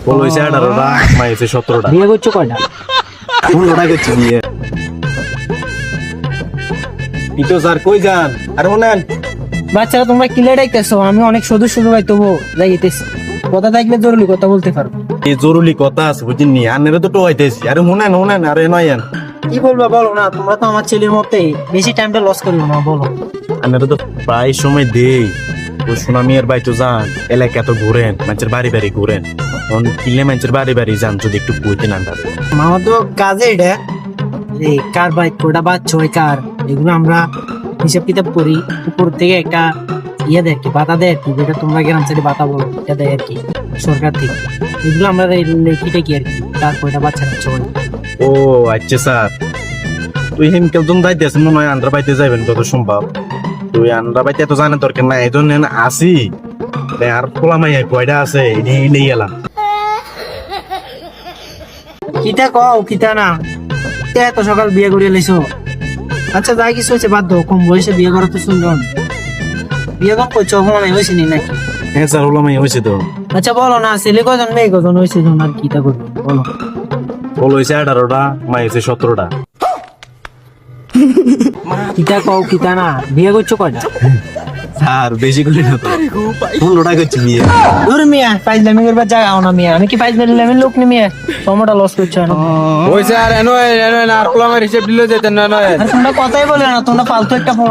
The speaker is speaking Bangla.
বলো হয়েছে 18টা, মাই হয়েছে 17টা। বিয়ে করছো কয়টা? 15টা করছি বিয়ে। ইতো স্যার কই যান? আরে শোনেন, বাচ্চারা তোমরা কিলে ডাইতেছো, আমি অনেক সদস্য ভাই তবু যাইতেছি। কথা থাকলে জরুরি কথা বলতে পারবো। এই জরুরি কথা আছে বুঝিনি, আনেরে তো টোয়াইতেছি। আরে শোনেন, আরে নয়েন কি বলবা বলো না, তোমরা তো আমার ছেলের মতোই, বেশি টাইমটা লস করিও না, বলো। আনেরে তো প্রায় সময় দেই। ওই সোনামিয়ার বাই তো যান, এলাকা তো ঘুরেন, মানুষের বাড়ি বাড়ি ঘুরেন। তখন কিনলে মানুষের বাড়ি বাড়ি যান, যদি একটু কইতে না পারে। আমার তো কাজে এটা, এই কার বাইক কোটা বাচ্চা হয় কার, এগুলো আমরা হিসাব কিতাব করি। উপর থেকে একটা ইয়ে দেয় আর কি, বাতা দেয় আর কি, যেটা তোমরা গ্রাম সাইডে বাতা বলো, এটা দেয় আর কি সরকার থেকে। এগুলো আমরা লেখিটা কি আর কি, কার কয়টা বাচ্চা কাচ্চা হয়। ও আচ্ছা স্যার, তুই হেমকেল জন যাইতেছেন মনে হয়, আন্ধ্রা বাইতে যাবেন যত সম্ভব। তুই আন্ধ্রা বাইতে এত জানার দরকার নাই, এই জন্য আসি। আর খোলা মাইয়া কয়টা আছে নিয়ে গেলাম। কিতা কও কিতা না, তে এত সকাল বিয়ে করিয়ে লাইছো। আচ্ছা যাই কিছু হয়েছে বাদ দাও, কম বয়সে বিয়ে করা তো সুন্দর। বিয়ে কম করছো, অপমান হয়েছে নি নাকি? হ্যাঁ স্যার, খোলা মাইয়া হয়েছে তো। আচ্ছা বলো না, ছেলে কজন মেয়ে কজন হয়েছে, আর কিতা করবো বলো। বলো হয়েছে 18টা, মাই হয়েছে 17টা। কিতা কও কিতা না, বিয়ে করছো কয়টা? স্যার বেশি করে না তো, 15টা করছি বিয়ে। দূর মিয়া, ফাইজলামি করবার জায়গা না মিয়া, আমি কি ফাইজলামি লোক নি মিয়া, সময়টা লস করছো না। ওইছে আর এনো আর পোলামের হিসেব দিলে যেতেন না নয়। আর তোমরা কথাই বলে না, তোমরা ফালতু একটা ফল